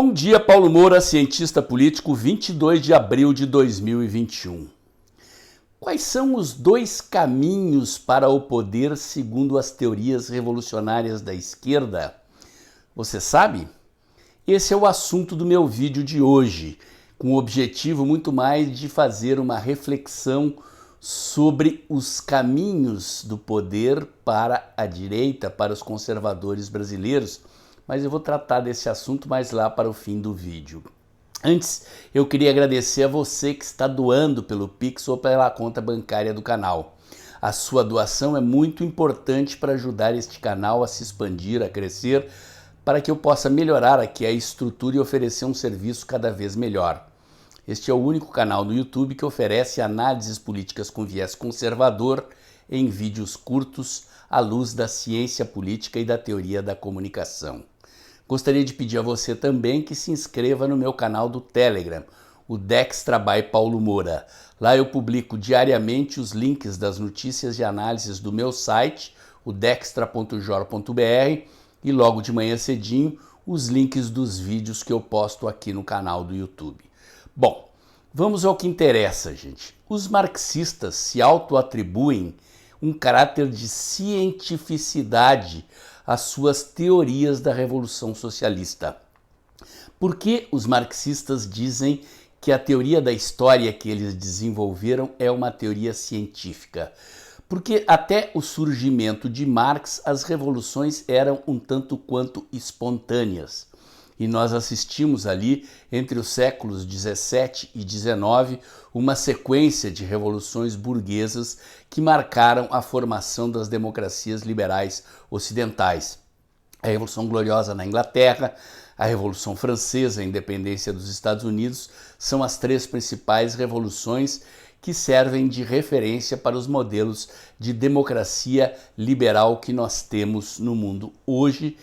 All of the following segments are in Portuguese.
Bom dia, Paulo Moura, cientista político, 22 de abril de 2021. Quais são os dois caminhos para o poder segundo as teorias revolucionárias da esquerda? Você sabe? Esse é o assunto do meu vídeo de hoje, com o objetivo muito mais de fazer uma reflexão sobre os caminhos do poder para a direita, para os conservadores brasileiros, mas eu vou tratar desse assunto mais lá para o fim do vídeo. Antes, eu queria agradecer a você que está doando pelo Pix ou pela conta bancária do canal. A sua doação é muito importante para ajudar este canal a se expandir, a crescer, para que eu possa melhorar aqui a estrutura e oferecer um serviço cada vez melhor. Este é o único canal no YouTube que oferece análises políticas com viés conservador em vídeos curtos à luz da ciência política e da teoria da comunicação. Gostaria de pedir a você também que se inscreva no meu canal do Telegram, o Dextra by Paulo Moura. Lá eu publico diariamente os links das notícias e análises do meu site, o dextra.jor.br, e logo de manhã cedinho os links dos vídeos que eu posto aqui no canal do YouTube. Bom, vamos ao que interessa, gente. Os marxistas se auto-atribuem um caráter de cientificidade às suas teorias da Revolução Socialista. Por que os marxistas dizem que a teoria da história que eles desenvolveram é uma teoria científica? Porque até o surgimento de Marx, as revoluções eram um tanto quanto espontâneas. E nós assistimos ali, entre os séculos 17 e 19, uma sequência de revoluções burguesas que marcaram a formação das democracias liberais ocidentais. A Revolução Gloriosa na Inglaterra, a Revolução Francesa, a independência dos Estados Unidos, são as três principais revoluções que servem de referência para os modelos de democracia liberal que nós temos no mundo hoje,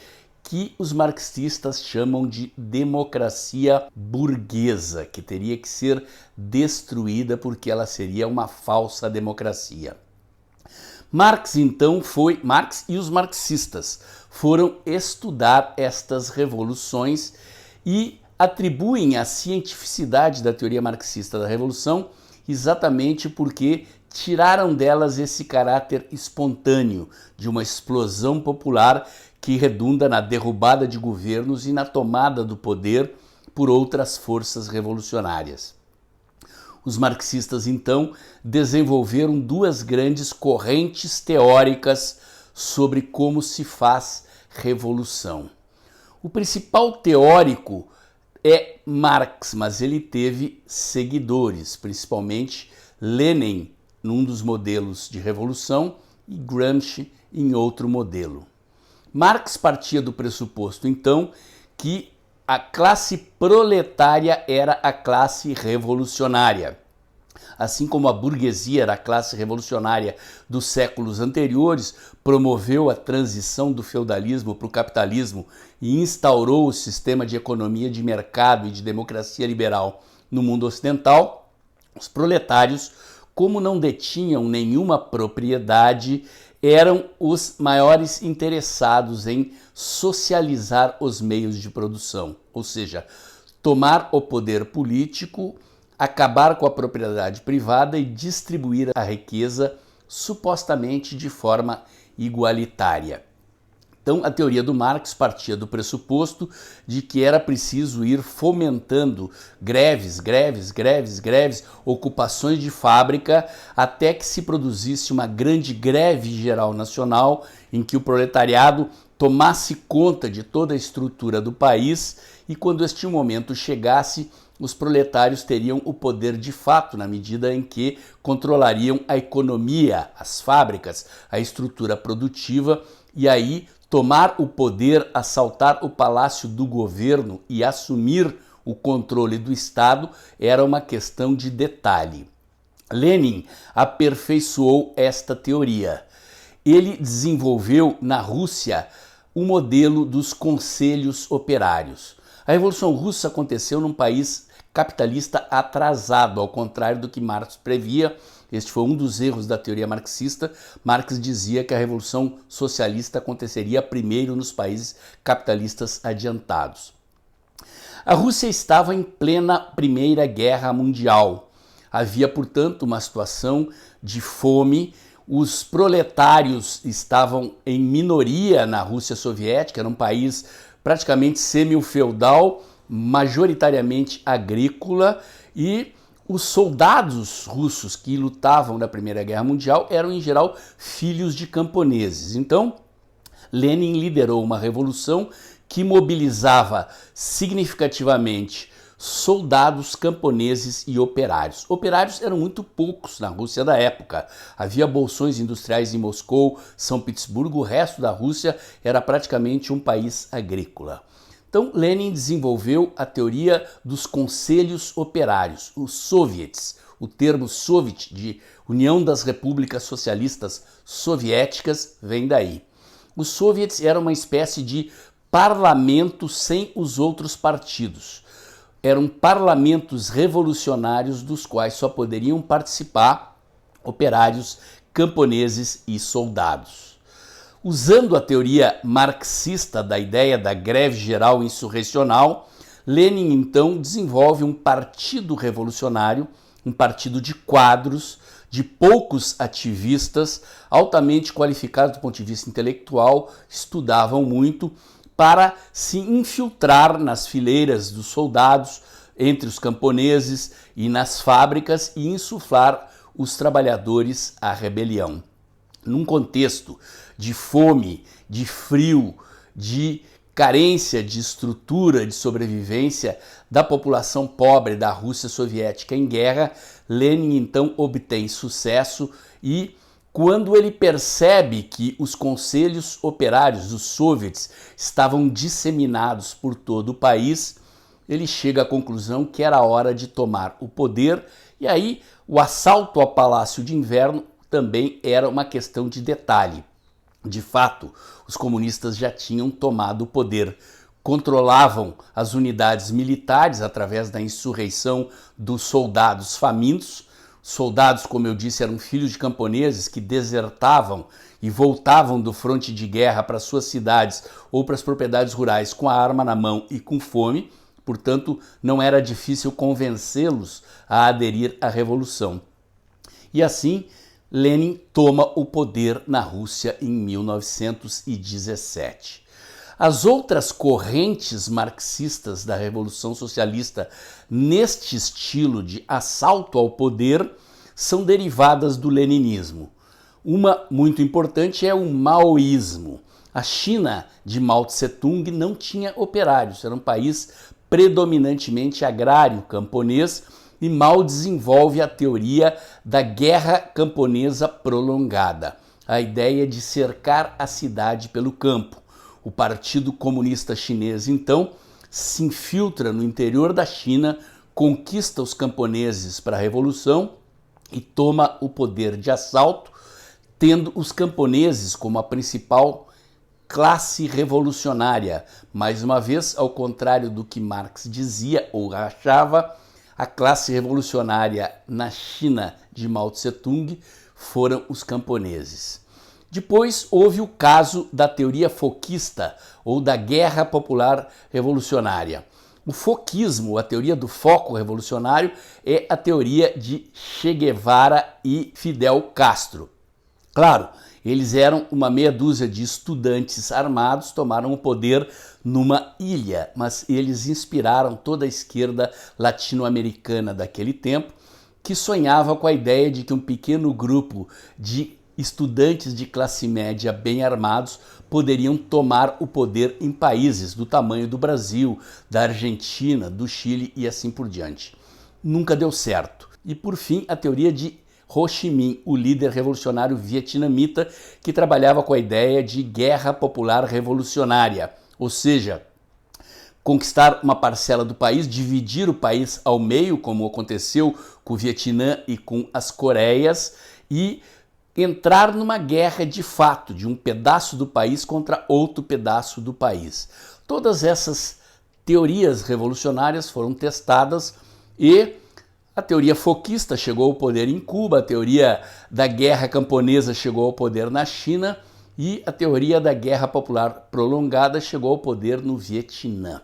que os marxistas chamam de democracia burguesa, que teria que ser destruída porque ela seria uma falsa democracia. Marx e os marxistas foram estudar estas revoluções e atribuem a cientificidade da teoria marxista da revolução exatamente porque tiraram delas esse caráter espontâneo de uma explosão popular que redunda na derrubada de governos e na tomada do poder por outras forças revolucionárias. Os marxistas, então, desenvolveram duas grandes correntes teóricas sobre como se faz revolução. O principal teórico é Marx, mas ele teve seguidores, principalmente Lenin, num dos modelos de revolução, e Gramsci em outro modelo. Marx partia do pressuposto, então, que a classe proletária era a classe revolucionária. Assim como a burguesia era a classe revolucionária dos séculos anteriores, promoveu a transição do feudalismo para o capitalismo e instaurou o sistema de economia de mercado e de democracia liberal no mundo ocidental, os proletários, como não detinham nenhuma propriedade, eram os maiores interessados em socializar os meios de produção, ou seja, tomar o poder político, acabar com a propriedade privada e distribuir a riqueza supostamente de forma igualitária. Então, a teoria do Marx partia do pressuposto de que era preciso ir fomentando greves, ocupações de fábrica, até que se produzisse uma grande greve geral nacional em que o proletariado tomasse conta de toda a estrutura do país e quando este momento chegasse, os proletários teriam o poder de fato na medida em que controlariam a economia, as fábricas, a estrutura produtiva e aí tomar o poder, assaltar o palácio do governo e assumir o controle do Estado era uma questão de detalhe. Lenin aperfeiçoou esta teoria. Ele desenvolveu na Rússia o modelo dos conselhos operários. A Revolução Russa aconteceu num país capitalista atrasado, ao contrário do que Marx previa. Este foi um dos erros da teoria marxista. Marx dizia que a Revolução Socialista aconteceria primeiro nos países capitalistas adiantados. A Rússia estava em plena Primeira Guerra Mundial. Havia, portanto, uma situação de fome. Os proletários estavam em minoria na Rússia soviética, era um país praticamente semi-feudal, majoritariamente agrícola, e os soldados russos que lutavam na Primeira Guerra Mundial eram, em geral, filhos de camponeses. Então, Lenin liderou uma revolução que mobilizava significativamente soldados, camponeses e operários. Operários eram muito poucos na Rússia da época. Havia bolsões industriais em Moscou, São Petersburgo, o resto da Rússia era praticamente um país agrícola. Então, Lenin desenvolveu a teoria dos conselhos operários, os soviets. O termo soviet, de União das Repúblicas Socialistas Soviéticas, vem daí. Os soviets eram uma espécie de parlamento sem os outros partidos. Eram parlamentos revolucionários dos quais só poderiam participar operários, camponeses e soldados. Usando a teoria marxista da ideia da greve geral insurrecional, Lenin então desenvolve um partido revolucionário, um partido de quadros, de poucos ativistas, altamente qualificados do ponto de vista intelectual, estudavam muito, para se infiltrar nas fileiras dos soldados, entre os camponeses e nas fábricas e insuflar os trabalhadores à rebelião. Num contexto de fome, de frio, de carência de estrutura de sobrevivência da população pobre da Rússia soviética em guerra, Lenin então obtém sucesso e quando ele percebe que os conselhos operários, os soviets, estavam disseminados por todo o país, ele chega à conclusão que era hora de tomar o poder e aí o assalto ao Palácio de Inverno também era uma questão de detalhe. De fato, os comunistas já tinham tomado o poder, controlavam as unidades militares através da insurreição dos soldados famintos. Soldados, como eu disse, eram filhos de camponeses que desertavam e voltavam do fronte de guerra para suas cidades ou para as propriedades rurais com a arma na mão e com fome. Portanto, não era difícil convencê-los a aderir à revolução. E assim, Lenin toma o poder na Rússia em 1917. As outras correntes marxistas da Revolução Socialista neste estilo de assalto ao poder são derivadas do leninismo. Uma muito importante é o maoísmo. A China de Mao Tse-tung não tinha operários, era um país predominantemente agrário, camponês, e Mao desenvolve a teoria da guerra camponesa prolongada, a ideia de cercar a cidade pelo campo. O Partido Comunista Chinês, então, se infiltra no interior da China, conquista os camponeses para a revolução e toma o poder de assalto, tendo os camponeses como a principal classe revolucionária. Mais uma vez, ao contrário do que Marx dizia ou achava, a classe revolucionária na China de Mao Tse-tung foram os camponeses. Depois houve o caso da teoria foquista ou da guerra popular revolucionária. O foquismo, a teoria do foco revolucionário, é a teoria de Che Guevara e Fidel Castro. Claro, eles eram uma meia dúzia de estudantes armados, tomaram o poder numa ilha, mas eles inspiraram toda a esquerda latino-americana daquele tempo, que sonhava com a ideia de que um pequeno grupo de estudantes de classe média bem armados poderiam tomar o poder em países do tamanho do Brasil, da Argentina, do Chile e assim por diante. Nunca deu certo. E por fim, a teoria de Ho Chi Minh, o líder revolucionário vietnamita que trabalhava com a ideia de guerra popular revolucionária, ou seja, conquistar uma parcela do país, dividir o país ao meio, como aconteceu com o Vietnã e com as Coreias, e entrar numa guerra de fato, de um pedaço do país contra outro pedaço do país. Todas essas teorias revolucionárias foram testadas e a teoria foquista chegou ao poder em Cuba, a teoria da guerra camponesa chegou ao poder na China e a teoria da guerra popular prolongada chegou ao poder no Vietnã.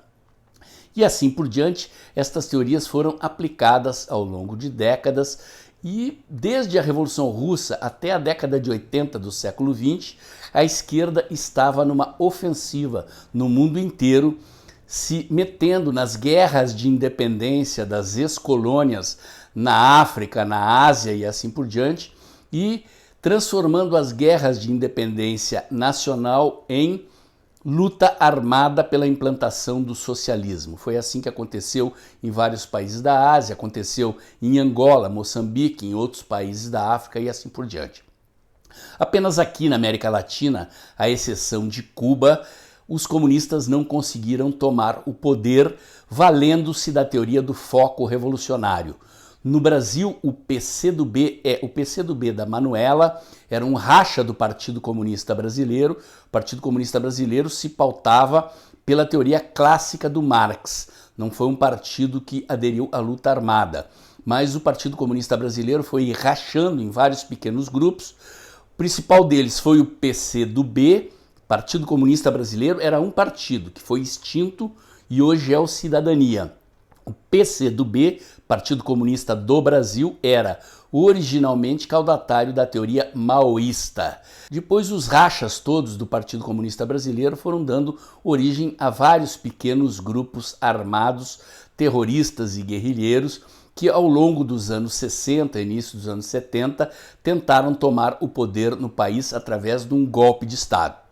E assim por diante, estas teorias foram aplicadas ao longo de décadas e desde a Revolução Russa até a década de 80 do século XX, a esquerda estava numa ofensiva no mundo inteiro, se metendo nas guerras de independência das ex-colônias na África, na Ásia e assim por diante, e transformando as guerras de independência nacional em luta armada pela implantação do socialismo. Foi assim que aconteceu em vários países da Ásia, aconteceu em Angola, Moçambique, em outros países da África e assim por diante. Apenas aqui na América Latina, à exceção de Cuba, os comunistas não conseguiram tomar o poder valendo-se da teoria do foco revolucionário. No Brasil, o PCdoB da Manuela era um racha do Partido Comunista Brasileiro. O Partido Comunista Brasileiro se pautava pela teoria clássica do Marx. Não foi um partido que aderiu à luta armada, mas o Partido Comunista Brasileiro foi rachando em vários pequenos grupos. O principal deles foi o PCdoB. Partido Comunista Brasileiro era um partido que foi extinto e hoje é o Cidadania. O PCdoB, Partido Comunista do Brasil, era originalmente caudatário da teoria maoísta. Depois os rachas todos do Partido Comunista Brasileiro foram dando origem a vários pequenos grupos armados, terroristas e guerrilheiros que ao longo dos anos 60 e início dos anos 70 tentaram tomar o poder no país através de um golpe de Estado.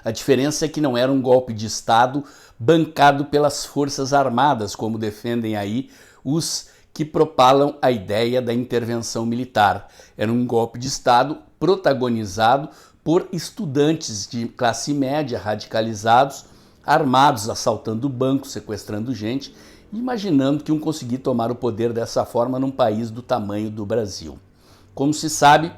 A diferença é que não era um golpe de Estado bancado pelas Forças Armadas, como defendem aí os que propalam a ideia da intervenção militar. Era um golpe de Estado protagonizado por estudantes de classe média radicalizados, armados, assaltando bancos, sequestrando gente, imaginando que iam conseguir tomar o poder dessa forma num país do tamanho do Brasil. Como se sabe,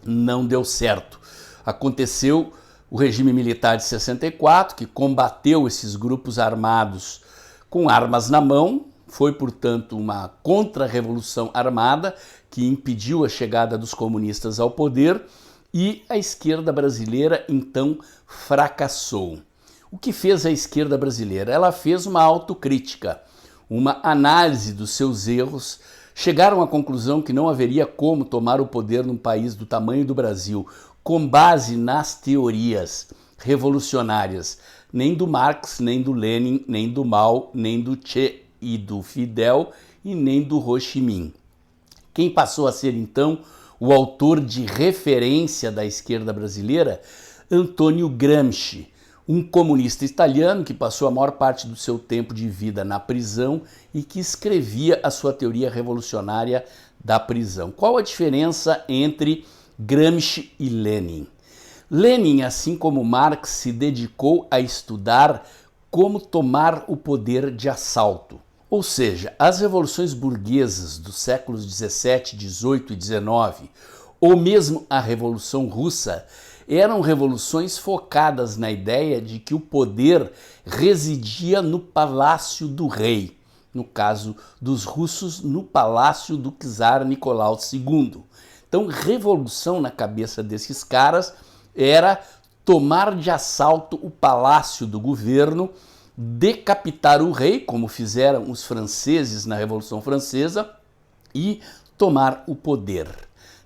não deu certo. Aconteceu o regime militar de 64, que combateu esses grupos armados com armas na mão, foi, portanto, uma contra-revolução armada que impediu a chegada dos comunistas ao poder e a esquerda brasileira, então, fracassou. O que fez a esquerda brasileira? Ela fez uma autocrítica, uma análise dos seus erros, chegaram à conclusão que não haveria como tomar o poder num país do tamanho do Brasil com base nas teorias revolucionárias, nem do Marx, nem do Lenin, nem do Mao, nem do Che e do Fidel e nem do Ho Chi Minh. Quem passou a ser então o autor de referência da esquerda brasileira? Antônio Gramsci, um comunista italiano que passou a maior parte do seu tempo de vida na prisão e que escrevia a sua teoria revolucionária da prisão. Qual a diferença entre Gramsci e Lenin? Lenin, assim como Marx, se dedicou a estudar como tomar o poder de assalto. Ou seja, as revoluções burguesas dos séculos 17, 18 e 19, ou mesmo a Revolução Russa, eram revoluções focadas na ideia de que o poder residia no palácio do rei, no caso dos russos, no palácio do czar Nicolau II. Então, revolução na cabeça desses caras era tomar de assalto o palácio do governo, decapitar o rei, como fizeram os franceses na Revolução Francesa, e tomar o poder.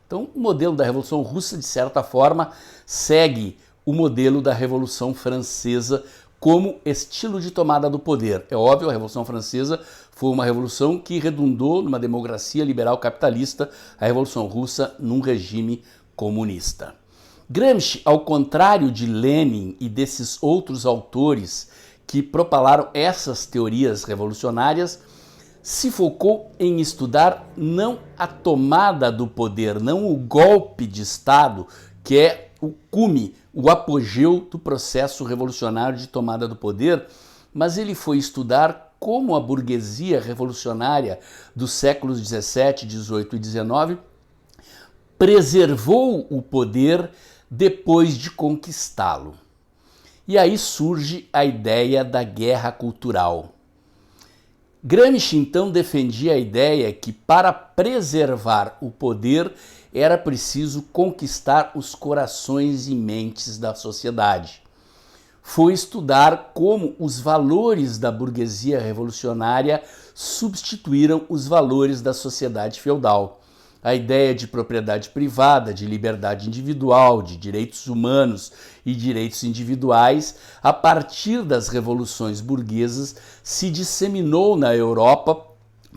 Então, o modelo da Revolução Russa, de certa forma, segue o modelo da Revolução Francesa como estilo de tomada do poder. É óbvio, a Revolução Francesa foi uma revolução que redundou numa democracia liberal capitalista, a Revolução Russa num regime comunista. Gramsci, ao contrário de Lenin e desses outros autores que propalaram essas teorias revolucionárias, se focou em estudar não a tomada do poder, não o golpe de Estado, que é o cume, o apogeu do processo revolucionário de tomada do poder, mas ele foi estudar como a burguesia revolucionária dos séculos 17, 18 e 19 preservou o poder depois de conquistá-lo. E aí surge a ideia da guerra cultural. Gramsci então defendia a ideia que para preservar o poder era preciso conquistar os corações e mentes da sociedade. foi estudar como os valores da burguesia revolucionária substituíram os valores da sociedade feudal. A ideia de propriedade privada, de liberdade individual, de direitos humanos e direitos individuais, a partir das revoluções burguesas, se disseminou na Europa,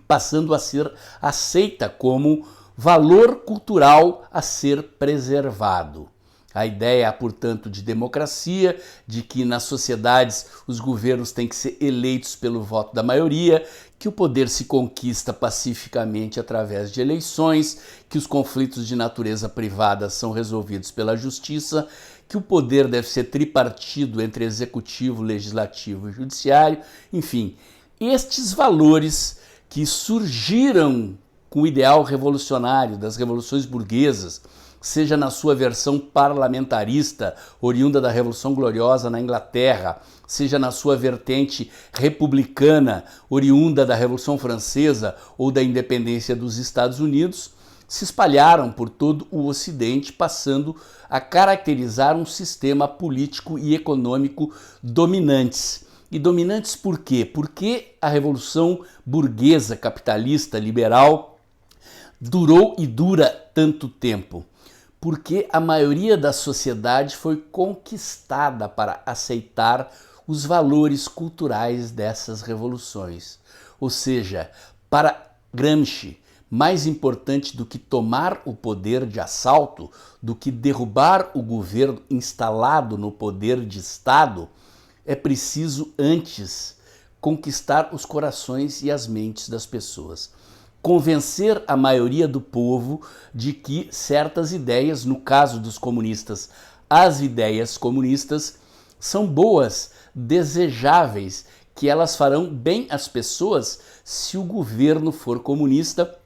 passando a ser aceita como valor cultural a ser preservado. A ideia, portanto, de democracia, de que nas sociedades os governos têm que ser eleitos pelo voto da maioria, que o poder se conquista pacificamente através de eleições, que os conflitos de natureza privada são resolvidos pela justiça, que o poder deve ser tripartido entre executivo, legislativo e judiciário, enfim, estes valores que surgiram com o ideal revolucionário das revoluções burguesas, seja na sua versão parlamentarista, oriunda da Revolução Gloriosa na Inglaterra, seja na sua vertente republicana, oriunda da Revolução Francesa ou da independência dos Estados Unidos, se espalharam por todo o Ocidente, passando a caracterizar um sistema político e econômico dominantes. E dominantes por quê? Porque a Revolução Burguesa, capitalista, liberal, durou e dura tanto tempo. Porque a maioria da sociedade foi conquistada para aceitar os valores culturais dessas revoluções. Ou seja, para Gramsci, mais importante do que tomar o poder de assalto, do que derrubar o governo instalado no poder de Estado, é preciso antes conquistar os corações e as mentes das pessoas. Convencer a maioria do povo de que certas ideias, no caso dos comunistas, as ideias comunistas, são boas, desejáveis, que elas farão bem às pessoas se o governo for comunista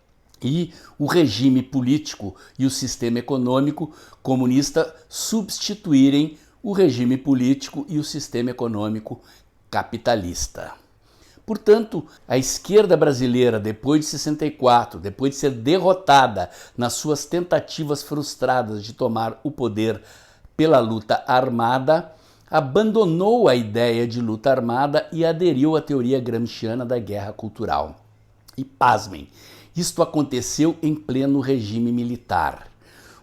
e o regime político e o sistema econômico comunista substituírem o regime político e o sistema econômico capitalista. Portanto, a esquerda brasileira, depois de 64, depois de ser derrotada nas suas tentativas frustradas de tomar o poder pela luta armada, abandonou a ideia de luta armada e aderiu à teoria gramsciana da guerra cultural. E pasmem, isto aconteceu em pleno regime militar.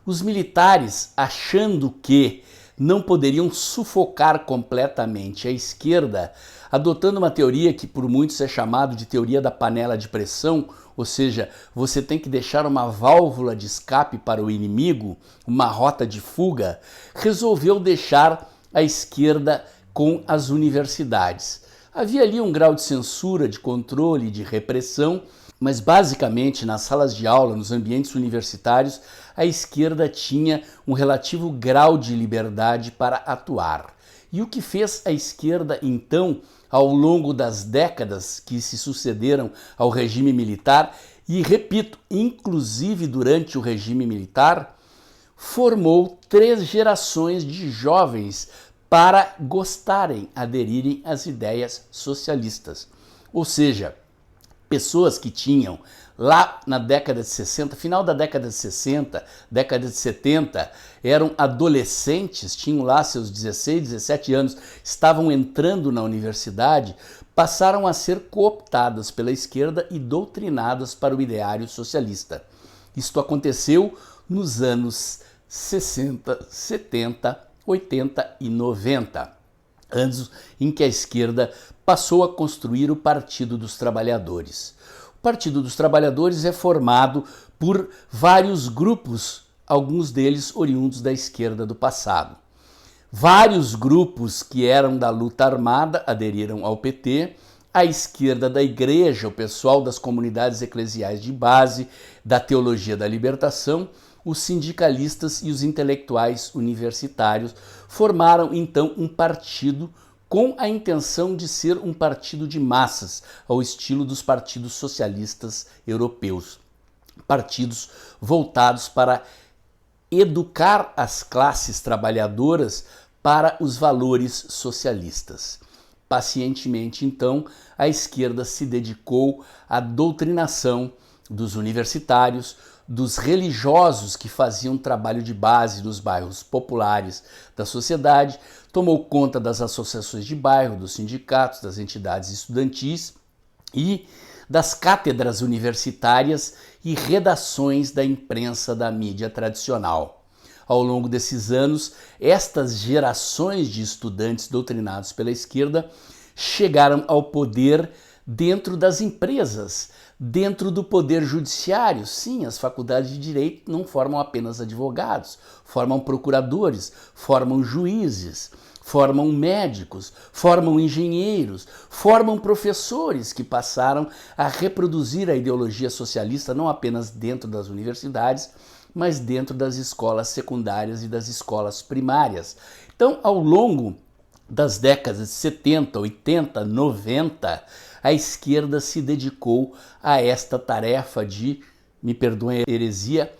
Os militares, achando que não poderiam sufocar completamente a esquerda, adotando uma teoria que por muitos é chamada de teoria da panela de pressão, ou seja, você tem que deixar uma válvula de escape para o inimigo, uma rota de fuga, resolveu deixar a esquerda com as universidades. Havia ali um grau de censura, de controle, de repressão, mas basicamente nas salas de aula, nos ambientes universitários, a esquerda tinha um relativo grau de liberdade para atuar. E o que fez a esquerda, então, ao longo das décadas que se sucederam ao regime militar, e repito, inclusive durante o regime militar, formou 3 gerações de jovens para gostarem, aderirem às ideias socialistas. Ou seja, pessoas que tinham lá na década de 60, final da década de 60, década de 70, eram adolescentes, tinham lá seus 16, 17 anos, estavam entrando na universidade, passaram a ser cooptadas pela esquerda e doutrinadas para o ideário socialista. Isto aconteceu nos anos 60, 70, 80 e 90, anos em que a esquerda passou a construir o Partido dos Trabalhadores. O Partido dos Trabalhadores é formado por vários grupos, alguns deles oriundos da esquerda do passado. Vários grupos que eram da luta armada aderiram ao PT, a esquerda da igreja, o pessoal das comunidades eclesiais de base, da teologia da libertação, os sindicalistas e os intelectuais universitários formaram então um partido com a intenção de ser um partido de massas, ao estilo dos partidos socialistas europeus. Partidos voltados para educar as classes trabalhadoras para os valores socialistas. Pacientemente, então, a esquerda se dedicou à doutrinação dos universitários, dos religiosos que faziam trabalho de base nos bairros populares da sociedade, tomou conta das associações de bairro, dos sindicatos, das entidades estudantis e das cátedras universitárias e redações da imprensa da mídia tradicional. Ao longo desses anos, estas gerações de estudantes doutrinados pela esquerda chegaram ao poder dentro das empresas, dentro do poder judiciário. Sim, as faculdades de direito não formam apenas advogados, formam procuradores, formam juízes, formam médicos, formam engenheiros, formam professores que passaram a reproduzir a ideologia socialista não apenas dentro das universidades, mas dentro das escolas secundárias e das escolas primárias. Então, ao longo das décadas de 70, 80, 90, a esquerda se dedicou a esta tarefa de, me perdoem a heresia,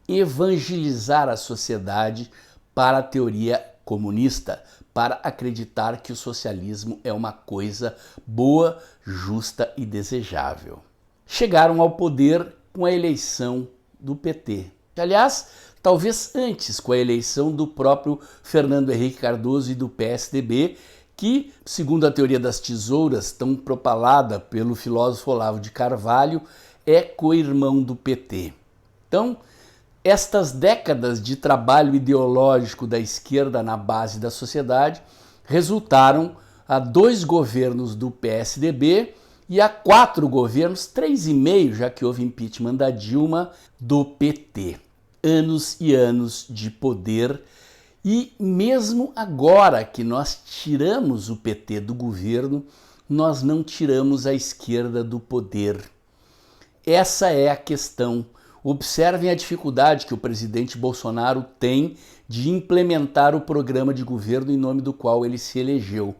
evangelizar a sociedade para a teoria comunista, para acreditar que o socialismo é uma coisa boa, justa e desejável. Chegaram ao poder com a eleição do PT. Aliás, talvez antes, com a eleição do próprio Fernando Henrique Cardoso e do PSDB, que, segundo a teoria das tesouras, tão propalada pelo filósofo Olavo de Carvalho, é co-irmão do PT. Então, estas décadas de trabalho ideológico da esquerda na base da sociedade resultaram a 2 governos do PSDB e a 4 governos, 3,5, já que houve impeachment da Dilma, do PT. Anos e anos de poder. E mesmo agora que nós tiramos o PT do governo, nós não tiramos a esquerda do poder. Essa é a questão. Observem a dificuldade que o presidente Bolsonaro tem de implementar o programa de governo em nome do qual ele se elegeu.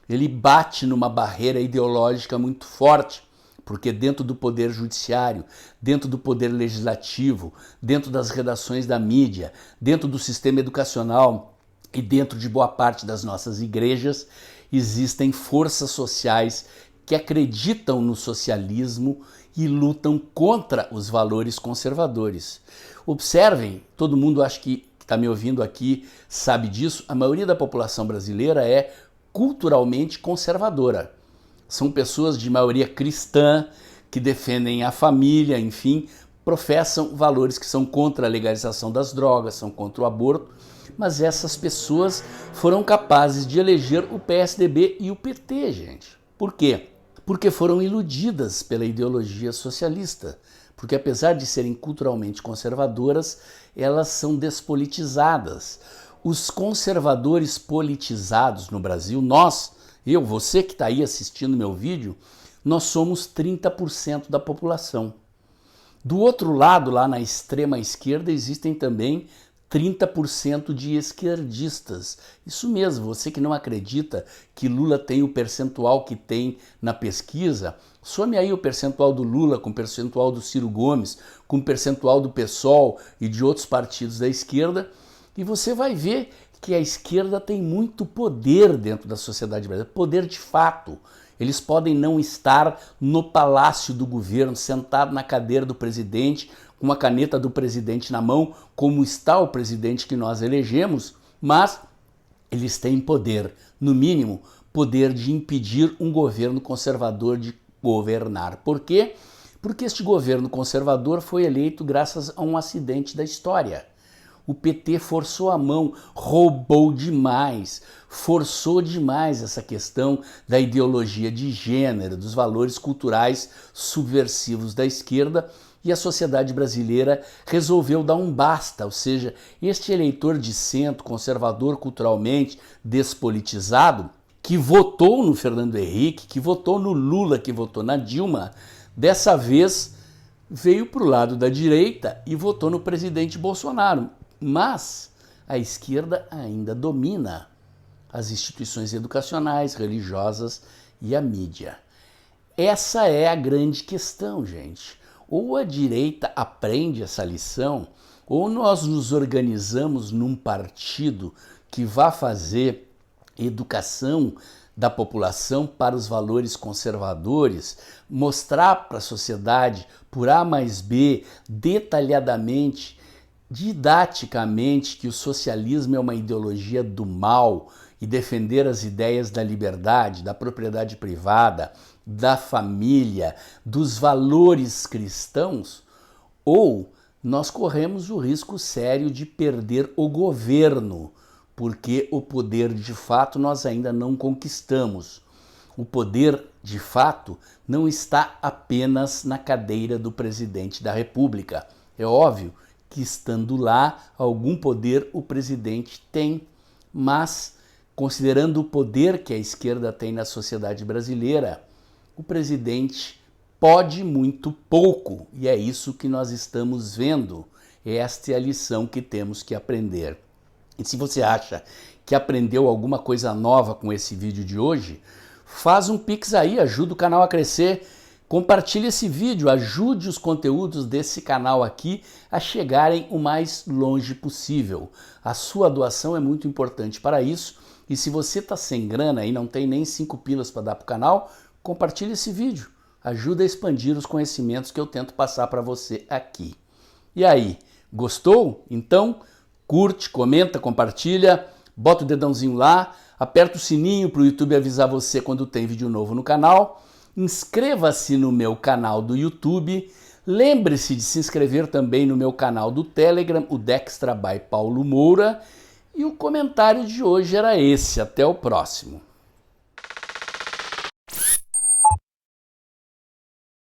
Ele bate numa barreira ideológica muito forte, porque dentro do poder judiciário, dentro do poder legislativo, dentro das redações da mídia, dentro do sistema educacional e dentro de boa parte das nossas igrejas, existem forças sociais que acreditam no socialismo e lutam contra os valores conservadores. Observem, todo mundo acho que está me ouvindo aqui sabe disso, a maioria da população brasileira é culturalmente conservadora. São pessoas de maioria cristã, que defendem a família, enfim, professam valores que são contra a legalização das drogas, são contra o aborto, mas essas pessoas foram capazes de eleger o PSDB e o PT, gente. Por quê? Porque foram iludidas pela ideologia socialista, porque apesar de serem culturalmente conservadoras, elas são despolitizadas. Os conservadores politizados no Brasil, você que está aí assistindo meu vídeo, nós somos 30% da população. Do outro lado, lá na extrema esquerda, existem também 30% de esquerdistas. Isso mesmo, você que não acredita que Lula tem o percentual que tem na pesquisa, some aí o percentual do Lula com o percentual do Ciro Gomes, com o percentual do PSOL e de outros partidos da esquerda, e você vai ver que a esquerda tem muito poder dentro da sociedade brasileira, poder de fato. Eles podem não estar no palácio do governo, sentado na cadeira do presidente, com a caneta do presidente na mão, como está o presidente que nós elegemos, mas eles têm poder, no mínimo, poder de impedir um governo conservador de governar. Por quê? Porque este governo conservador foi eleito graças a um acidente da história. O PT forçou a mão, roubou demais, forçou demais essa questão da ideologia de gênero, dos valores culturais subversivos da esquerda, e a sociedade brasileira resolveu dar um basta, ou seja, este eleitor de centro, conservador culturalmente, despolitizado, que votou no Fernando Henrique, que votou no Lula, que votou na Dilma, dessa vez veio para o lado da direita e votou no presidente Bolsonaro. Mas a esquerda ainda domina as instituições educacionais, religiosas e a mídia. Essa é a grande questão, gente. Ou a direita aprende essa lição, ou nós nos organizamos num partido que vá fazer educação da população para os valores conservadores, mostrar para a sociedade, por A mais B, detalhadamente, didaticamente, que o socialismo é uma ideologia do mal e defender as ideias da liberdade, da propriedade privada, da família, dos valores cristãos, ou nós corremos o risco sério de perder o governo, porque o poder de fato nós ainda não conquistamos. O poder de fato não está apenas na cadeira do presidente da República. É óbvio que estando lá, algum poder o presidente tem, mas considerando o poder que a esquerda tem na sociedade brasileira, o presidente pode muito pouco, e é isso que nós estamos vendo. Esta é a lição que temos que aprender. E se você acha que aprendeu alguma coisa nova com esse vídeo de hoje, faz um Pix aí, ajuda o canal a crescer, compartilhe esse vídeo, ajude os conteúdos desse canal aqui a chegarem o mais longe possível. A sua doação é muito importante para isso, e se você está sem grana e não tem nem 5 pilas para dar para o canal, compartilhe esse vídeo, ajuda a expandir os conhecimentos que eu tento passar para você aqui. E aí, gostou? Então, curte, comenta, compartilha, bota o dedãozinho lá, aperta o sininho para o YouTube avisar você quando tem vídeo novo no canal, inscreva-se no meu canal do YouTube, lembre-se de se inscrever também no meu canal do Telegram, o Dextra by Paulo Moura, e o comentário de hoje era esse. Até o próximo.